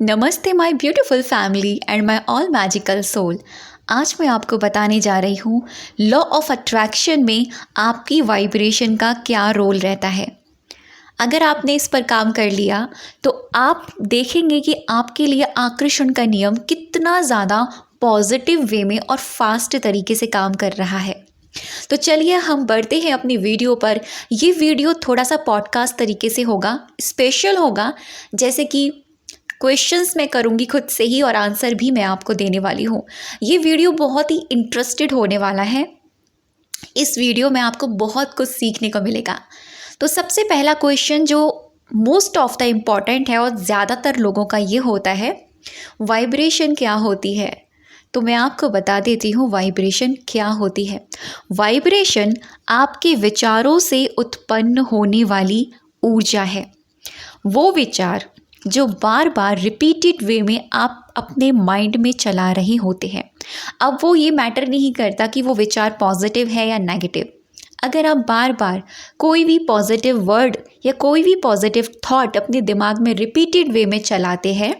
नमस्ते my beautiful family and my all magical soul. आज मैं आपको बताने जा रही हूँ लॉ ऑफ अट्रैक्शन में आपकी वाइब्रेशन का क्या रोल रहता है। अगर आपने इस पर काम कर लिया तो आप देखेंगे कि आपके लिए आकर्षण का नियम कितना ज़्यादा पॉजिटिव वे में और फास्ट तरीके से काम कर रहा है। तो चलिए हम बढ़ते हैं अपनी वीडियो पर। ये वीडियो थोड़ा सा पॉडकास्ट तरीके से होगा, स्पेशल होगा, जैसे कि क्वेश्चंस मैं करूँगी खुद से ही और आंसर भी मैं आपको देने वाली हूँ। ये वीडियो बहुत ही इंटरेस्टेड होने वाला है। इस वीडियो में आपको बहुत कुछ सीखने को मिलेगा। तो सबसे पहला क्वेश्चन जो मोस्ट ऑफ द इम्पॉर्टेंट है और ज़्यादातर लोगों का ये होता है, वाइब्रेशन क्या होती है। तो मैं आपको बता देती हूँ वाइब्रेशन क्या होती है। वाइब्रेशन आपके विचारों से उत्पन्न होने वाली ऊर्जा है। वो विचार जो बार बार रिपीटेड वे में आप अपने माइंड में चला रहे होते हैं। अब वो ये मैटर नहीं करता कि वो विचार पॉजिटिव है या नेगेटिव। अगर आप बार बार कोई भी पॉजिटिव वर्ड या कोई भी पॉजिटिव थॉट अपने दिमाग में रिपीटेड वे में चलाते हैं,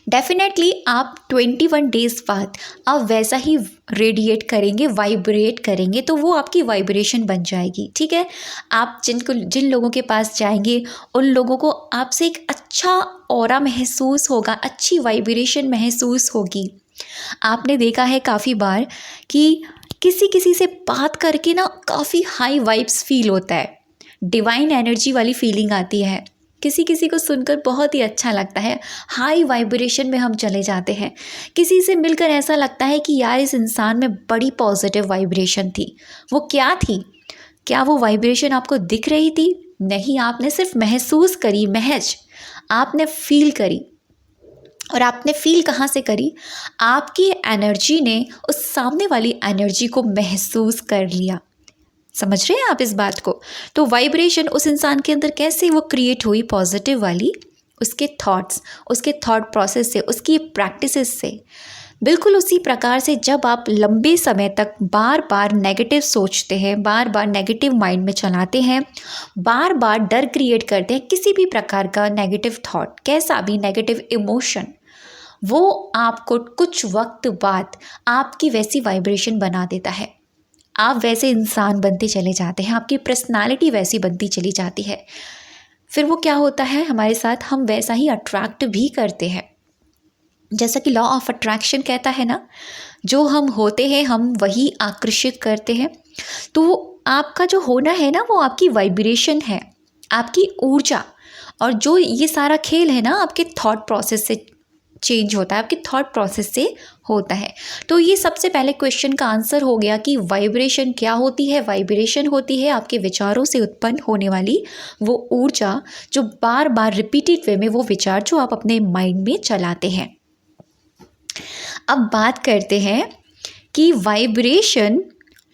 डेफिनेटली आप 21 डेज़ बाद आप वैसा ही रेडिएट करेंगे, वाइब्रेट करेंगे, तो वो आपकी वाइब्रेशन बन जाएगी। ठीक है, आप जिन लोगों के पास जाएंगे उन लोगों को आपसे एक अच्छा ऑरा महसूस होगा, अच्छी वाइब्रेशन महसूस होगी। आपने देखा है काफ़ी बार कि किसी से बात करके ना काफ़ी हाई वाइब्स फील होता है, डिवाइन एनर्जी वाली फीलिंग आती है। किसी को सुनकर बहुत ही अच्छा लगता है, हाई वाइब्रेशन में हम चले जाते हैं। किसी से मिलकर ऐसा लगता है कि यार इस इंसान में बड़ी पॉजिटिव वाइब्रेशन थी। वो क्या थी? क्या वो वाइब्रेशन आपको दिख रही थी? नहीं, आपने सिर्फ महसूस करी, महज आपने फील करी। और आपने फील कहाँ से करी? आपकी एनर्जी ने उस सामने वाली एनर्जी को महसूस कर लिया। समझ रहे हैं आप इस बात को? तो वाइब्रेशन उस इंसान के अंदर कैसे वो क्रिएट हुई, पॉजिटिव वाली, उसके थॉट्स, उसके थॉट प्रोसेस से, उसकी प्रैक्टिसेस से। बिल्कुल उसी प्रकार से जब आप लंबे समय तक बार बार नेगेटिव सोचते हैं, बार बार नेगेटिव माइंड में चलाते हैं, बार बार डर क्रिएट करते हैं, किसी भी प्रकार का नेगेटिव थॉट, कैसा भी नेगेटिव इमोशन, वो आपको कुछ वक्त बाद आपकी वैसी वाइब्रेशन बना देता है। आप वैसे इंसान बनते चले जाते हैं, आपकी पर्सनालिटी वैसी बनती चली जाती है। फिर वो क्या होता है हमारे साथ, हम वैसा ही अट्रैक्ट भी करते हैं। जैसा कि लॉ ऑफ अट्रैक्शन कहता है ना, जो हम होते हैं हम वही आकर्षित करते हैं। तो आपका जो होना है ना, वो आपकी वाइब्रेशन है, आपकी ऊर्जा। और जो ये सारा खेल है ना, आपके थॉट प्रोसेस से चेंज होता है, आपके थॉट प्रोसेस से होता है। तो ये सबसे पहले क्वेश्चन का आंसर हो गया कि वाइब्रेशन क्या होती है। वाइब्रेशन होती है आपके विचारों से उत्पन्न होने वाली वो ऊर्जा, जो बार बार रिपीटेड वे में वो विचार जो आप अपने माइंड में चलाते हैं। अब बात करते हैं कि वाइब्रेशन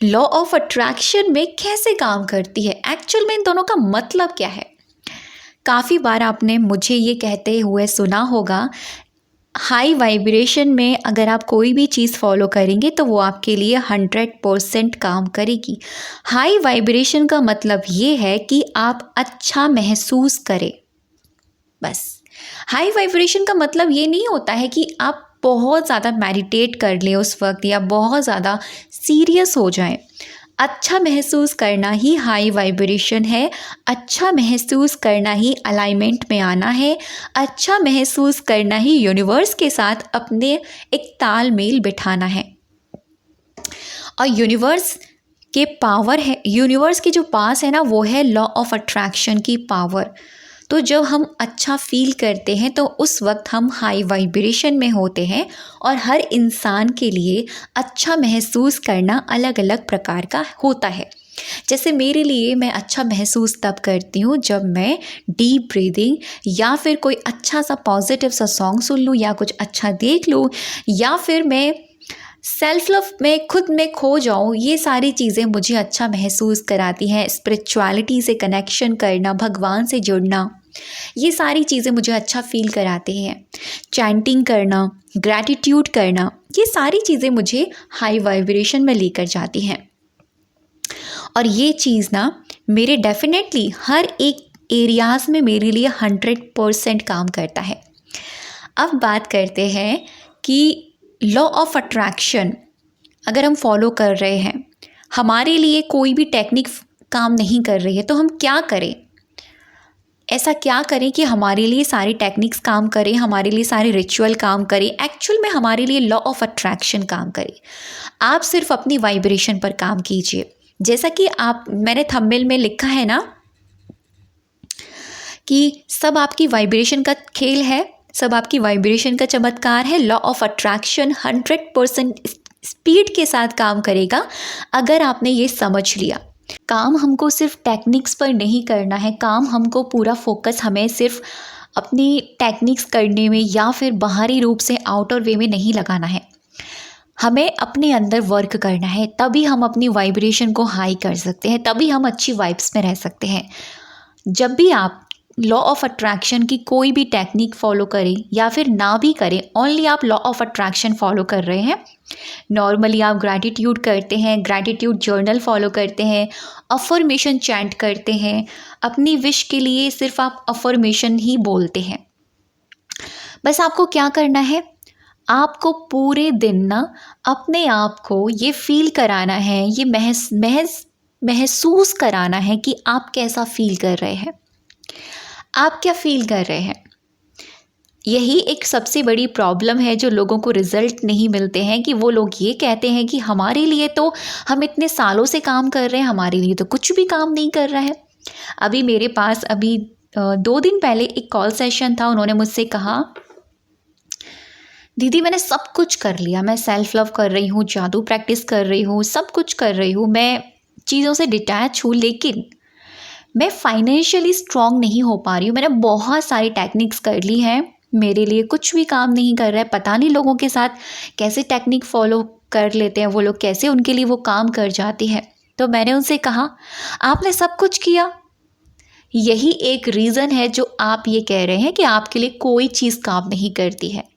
लॉ ऑफ अट्रैक्शन में कैसे काम करती है। एक्चुअल में इन दोनों का मतलब क्या है? काफ़ी बार आपने मुझे ये कहते हुए सुना होगा, हाई वाइब्रेशन में अगर आप कोई भी चीज़ फॉलो करेंगे तो वो आपके लिए 100% काम करेगी। हाई वाइब्रेशन का मतलब ये है कि आप अच्छा महसूस करें, बस। हाई वाइब्रेशन का मतलब ये नहीं होता है कि आप बहुत ज़्यादा मेडिटेट कर लें उस वक्त या बहुत ज़्यादा सीरियस हो जाएं। अच्छा महसूस करना ही हाई वाइब्रेशन है। अच्छा महसूस करना ही अलाइनमेंट में आना है। अच्छा महसूस करना ही यूनिवर्स के साथ अपने एक तालमेल बिठाना है। और यूनिवर्स के पावर है, यूनिवर्स के जो पास है ना, वो है लॉ ऑफ अट्रैक्शन की पावर। तो जब हम अच्छा फील करते हैं तो उस वक्त हम हाई वाइब्रेशन में होते हैं। और हर इंसान के लिए अच्छा महसूस करना अलग अलग प्रकार का होता है। जैसे मेरे लिए मैं अच्छा महसूस तब करती हूँ जब मैं डीप ब्रीदिंग या फिर कोई अच्छा सा पॉजिटिव सा सॉन्ग सुन लूँ या कुछ अच्छा देख लूँ, या फिर मैं सेल्फ लव में खुद में खो जाऊँ। ये सारी चीज़ें मुझे अच्छा महसूस कराती हैं। स्पिरिचुअलिटी से कनेक्शन करना, भगवान से जुड़ना, ये सारी चीज़ें मुझे अच्छा फील कराती हैं। चैंटिंग करना, ग्रैटिट्यूड करना, ये सारी चीज़ें मुझे हाई वाइब्रेशन में लेकर जाती हैं। और ये चीज़ ना मेरे डेफिनेटली हर एक एरियाज़ में मेरे लिए 100% काम करता है। अब बात करते हैं कि लॉ ऑफ अट्रैक्शन अगर हम फॉलो कर रहे हैं, हमारे लिए कोई भी टेक्निक काम नहीं कर रही है, तो हम क्या करें? ऐसा क्या करें कि हमारे लिए सारी टेक्निक्स काम करें, हमारे लिए सारे रिचुअल काम करें, एक्चुअल में हमारे लिए लॉ ऑफ अट्रैक्शन काम करे। आप सिर्फ अपनी वाइब्रेशन पर काम कीजिए। जैसा कि मैंने थंबनेल में लिखा है ना कि सब आपकी वाइब्रेशन का खेल है, सब आपकी वाइब्रेशन का चमत्कार है। लॉ ऑफ अट्रैक्शन 100% स्पीड के साथ काम करेगा अगर आपने ये समझ लिया। काम हमको सिर्फ टेक्निक्स पर नहीं करना है, काम हमको पूरा फोकस हमें सिर्फ अपनी टेक्निक्स करने में या फिर बाहरी रूप से आउटर वे में नहीं लगाना है, हमें अपने अंदर वर्क करना है। तभी हम अपनी वाइब्रेशन को हाई कर सकते हैं, तभी हम अच्छी वाइब्स में रह सकते हैं। जब भी आप लॉ ऑफ अट्रैक्शन की कोई भी टेक्निक फॉलो करें या फिर ना भी करें, ओनली आप लॉ ऑफ अट्रैक्शन फॉलो कर रहे हैं, नॉर्मली आप ग्रैटिट्यूड करते हैं, ग्रैटिट्यूड जर्नल फॉलो करते हैं, अफर्मेशन चैंट करते हैं, अपनी विश के लिए सिर्फ आप अफर्मेशन ही बोलते हैं। बस आपको क्या करना है, आपको पूरे दिन ना अपने आप को ये फील कराना है, ये महसूस कराना है कि आप कैसा फील कर रहे हैं, आप क्या फील कर रहे हैं। यही एक सबसे बड़ी प्रॉब्लम है जो लोगों को रिज़ल्ट नहीं मिलते हैं, कि वो लोग ये कहते हैं कि हमारे लिए तो हम इतने सालों से काम कर रहे हैं, हमारे लिए तो कुछ भी काम नहीं कर रहा है। अभी मेरे पास 2 दिन पहले एक कॉल सेशन था। उन्होंने मुझसे कहा, दीदी मैंने सब कुछ कर लिया, मैं सेल्फ लव कर रही हूँ, जादू प्रैक्टिस कर रही हूँ, सब कुछ कर रही हूँ, मैं चीज़ों से डिटैच हूँ, लेकिन मैं फाइनेंशियली स्ट्रॉन्ग नहीं हो पा रही हूँ। मैंने बहुत सारी टेक्निक्स कर ली हैं, मेरे लिए कुछ भी काम नहीं कर रहा है। पता नहीं लोगों के साथ कैसे टेक्निक फॉलो कर लेते हैं वो लोग, कैसे उनके लिए वो काम कर जाती है। तो मैंने उनसे कहा, आपने सब कुछ किया, यही एक रीज़न है जो आप ये कह रहे हैं कि आपके लिए कोई चीज़ काम नहीं करती है।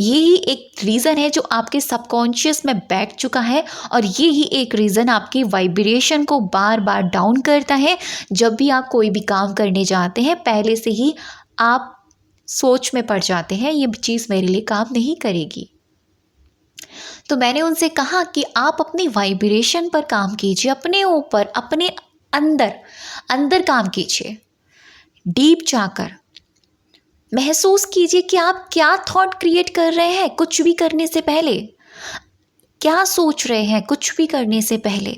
यही एक रीज़न है जो आपके सबकॉन्शियस में बैठ चुका है, और यही एक रीज़न आपकी वाइब्रेशन को बार बार डाउन करता है। जब भी आप कोई भी काम करने जाते हैं, पहले से ही आप सोच में पड़ जाते हैं, ये चीज़ मेरे लिए काम नहीं करेगी। तो मैंने उनसे कहा कि आप अपनी वाइब्रेशन पर काम कीजिए, अपने ऊपर, अपने अंदर काम कीजिए। डीप जाकर महसूस कीजिए कि आप क्या थॉट क्रिएट कर रहे हैं कुछ भी करने से पहले, क्या सोच रहे हैं कुछ भी करने से पहले।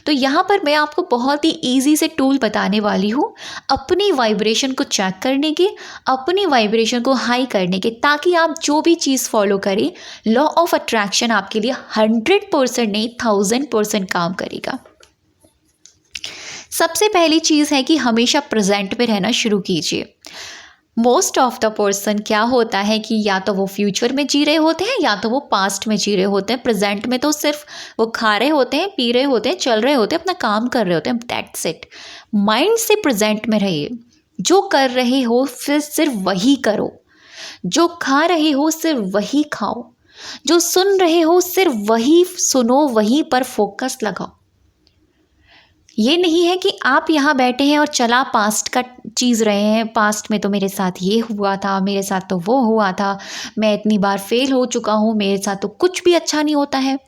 तो यहाँ पर मैं आपको बहुत ही इजी से टूल बताने वाली हूँ अपनी वाइब्रेशन को चेक करने के, अपनी वाइब्रेशन को हाई करने के, ताकि आप जो भी चीज़ फॉलो करें, लॉ ऑफ अट्रैक्शन आपके लिए 100% नहीं 1000% काम करेगा। सबसे पहली चीज़ है कि हमेशा प्रेजेंट में रहना शुरू कीजिए। मोस्ट ऑफ द पर्सन क्या होता है कि या तो वो फ्यूचर में जी रहे होते हैं या तो वो पास्ट में जी रहे होते हैं। प्रेजेंट में तो सिर्फ वो खा रहे होते हैं, पी रहे होते हैं, चल रहे होते हैं, अपना काम कर रहे होते हैं, दैट्स इट। माइंड से प्रेजेंट में रहिए। जो कर रहे हो फिर सिर्फ वही करो, जो खा रहे हो सिर्फ वही खाओ, जो सुन रहे हो सिर्फ वही सुनो, वहीं पर फोकस लगाओ। ये नहीं है कि आप यहाँ बैठे हैं और चला पास्ट का चीज़ रहे हैं, पास्ट में तो मेरे साथ ये हुआ था, मेरे साथ तो वो हुआ था, मैं इतनी बार फेल हो चुका हूँ, मेरे साथ तो कुछ भी अच्छा नहीं होता है।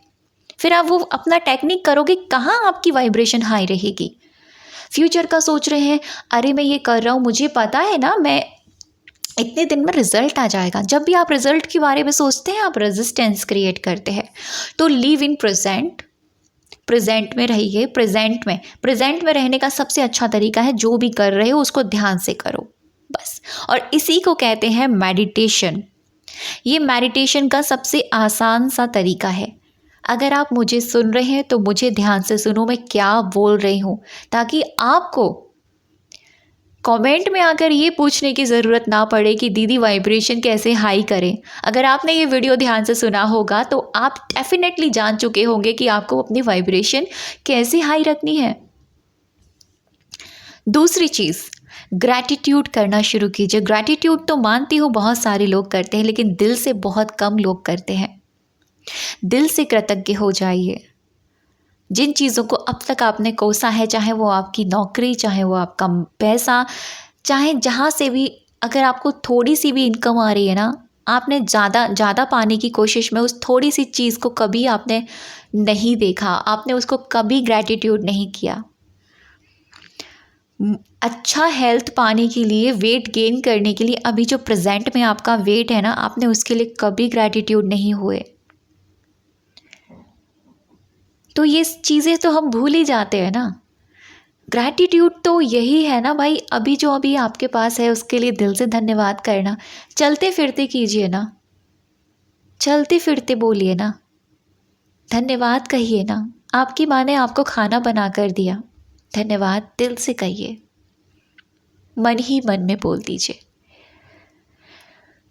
फिर आप वो अपना टेक्निक करोगे, कहाँ आपकी वाइब्रेशन हाई रहेगी। फ्यूचर का सोच रहे हैं, अरे मैं ये कर रहा हूँ, मुझे पता है ना, मैं इतने दिन में रिजल्ट आ जाएगा। जब भी आप रिजल्ट के बारे में सोचते हैं, आप रेजिस्टेंस क्रिएट करते हैं। तो लिव इन प्रेजेंट में रहिए। प्रेजेंट में रहने का सबसे अच्छा तरीका है, जो भी कर रहे हो उसको ध्यान से करो बस। और इसी को कहते हैं मेडिटेशन। ये मेडिटेशन का सबसे आसान सा तरीका है। अगर आप मुझे सुन रहे हैं तो मुझे ध्यान से सुनो, मैं क्या बोल रही हूँ, ताकि आपको कमेंट में आकर ये पूछने की ज़रूरत ना पड़े कि दीदी वाइब्रेशन कैसे हाई करें। अगर आपने ये वीडियो ध्यान से सुना होगा तो आप डेफिनेटली जान चुके होंगे कि आपको अपनी वाइब्रेशन कैसे हाई रखनी है। दूसरी चीज़, ग्रैटिट्यूड करना शुरू कीजिए। ग्रैटिट्यूड तो मानती हूँ बहुत सारे लोग करते हैं, लेकिन दिल से बहुत कम लोग करते हैं। दिल से कृतज्ञ हो जाइए। जिन चीज़ों को अब तक आपने कोसा है, चाहे वो आपकी नौकरी, चाहे वो आपका पैसा, चाहे जहाँ से भी अगर आपको थोड़ी सी भी इनकम आ रही है ना, आपने ज़्यादा पाने की कोशिश में उस थोड़ी सी चीज़ को कभी आपने नहीं देखा, आपने उसको कभी ग्रैटिट्यूड नहीं किया। अच्छा हेल्थ पाने के लिए, वेट गेन करने के लिए, अभी जो प्रेजेंट में आपका वेट है ना, आपने उसके लिए कभी ग्रैटिट्यूड नहीं हुए। तो ये चीज़ें तो हम भूल ही जाते हैं ना। ग्रैटिट्यूड तो यही है ना भाई, अभी आपके पास है उसके लिए दिल से धन्यवाद करना। चलते फिरते कीजिए ना, चलते फिरते बोलिए ना, धन्यवाद कहिए ना। आपकी माँ ने आपको खाना बना कर दिया, धन्यवाद दिल से कहिए, मन ही मन में बोल दीजिए।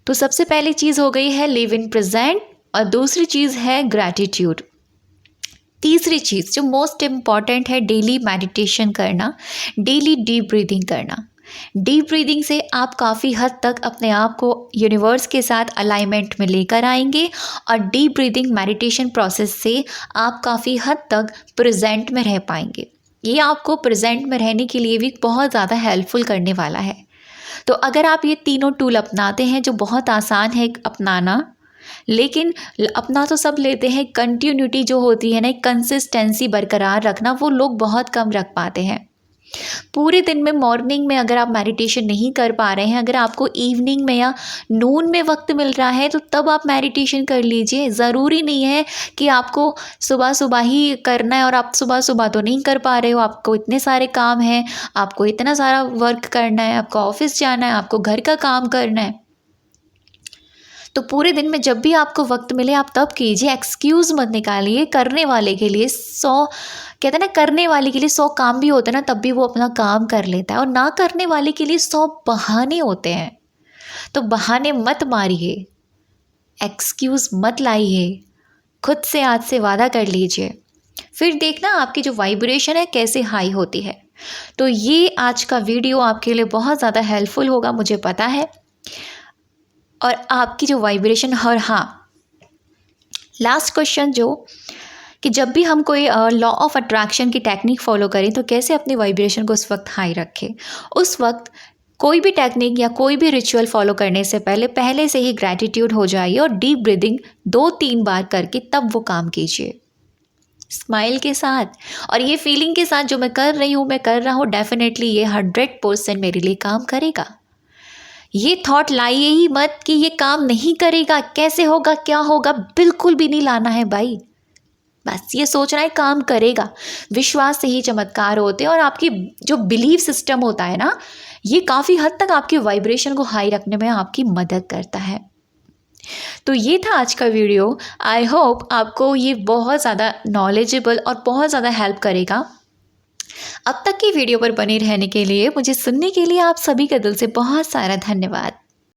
तो सबसे पहली चीज़ हो गई है लिव इन प्रेजेंट, और दूसरी चीज़ है ग्रैटिट्यूड। तीसरी चीज़ जो मोस्ट इम्पॉर्टेंट है, डेली मेडिटेशन करना, डेली डीप ब्रीदिंग करना। डीप ब्रीदिंग से आप काफ़ी हद तक अपने आप को यूनिवर्स के साथ अलाइनमेंट में लेकर आएंगे, और डीप ब्रीदिंग मेडिटेशन प्रोसेस से आप काफ़ी हद तक प्रेजेंट में रह पाएंगे। ये आपको प्रेजेंट में रहने के लिए भी बहुत ज़्यादा हेल्पफुल करने वाला है। तो अगर आप ये तीनों टूल अपनाते हैं, जो बहुत आसान है अपनाना, लेकिन अपना तो सब लेते हैं, कंटिन्यूटी जो होती है ना, कंसिस्टेंसी बरकरार रखना, वो लोग बहुत कम रख पाते हैं। पूरे दिन में मॉर्निंग में अगर आप मेडिटेशन नहीं कर पा रहे हैं, अगर आपको इवनिंग में या नून में वक्त मिल रहा है, तो तब आप मेडिटेशन कर लीजिए। ज़रूरी नहीं है कि आपको सुबह सुबह ही करना है, और आप सुबह सुबह तो नहीं कर पा रहे हो, आपको इतने सारे काम हैं, आपको इतना सारा वर्क करना है, आपको ऑफिस जाना है, आपको घर का काम करना है। तो पूरे दिन में जब भी आपको वक्त मिले आप तब कीजिए, एक्सक्यूज़ मत निकालिए। करने वाले के लिए 100, कहते हैं ना, करने वाले के लिए 100 काम भी होते हैं ना, तब भी वो अपना काम कर लेता है, और ना करने वाले के लिए 100 बहाने होते हैं। तो बहाने मत मारिए, एक्सक्यूज़ मत लाइए, खुद से आज से वादा कर लीजिए, फिर देखना आपकी जो वाइब्रेशन है कैसे हाई होती है। तो ये आज का वीडियो आपके लिए बहुत ज़्यादा हेल्पफुल होगा, मुझे पता है। और आपकी जो वाइब्रेशन, और हाँ, लास्ट क्वेश्चन जो कि जब भी हम कोई लॉ ऑफ अट्रैक्शन की टेक्निक फॉलो करें, तो कैसे अपनी वाइब्रेशन को उस वक्त हाई रखें। उस वक्त कोई भी टेक्निक या कोई भी रिचुअल फॉलो करने से पहले से ही ग्रैटिट्यूड हो जाइए, और डीप ब्रीदिंग 2-3 बार करके तब वो काम कीजिए, स्माइल के साथ और ये फीलिंग के साथ, जो मैं कर रहा हूँ डेफिनेटली ये 100% मेरे लिए काम करेगा। ये थॉट लाइए ही मत कि ये काम नहीं करेगा, कैसे होगा, क्या होगा, बिल्कुल भी नहीं लाना है भाई। बस ये सोचना है काम करेगा। विश्वास से ही चमत्कार होते हैं, और आपकी जो बिलीफ सिस्टम होता है ना, ये काफ़ी हद तक आपकी वाइब्रेशन को हाई रखने में आपकी मदद करता है। तो ये था आज का वीडियो। आई होप आपको ये बहुत ज़्यादा नॉलेजेबल और बहुत ज़्यादा हेल्प करेगा। अब तक की वीडियो पर बने रहने के लिए, मुझे सुनने के लिए आप सभी का दिल से बहुत सारा धन्यवाद।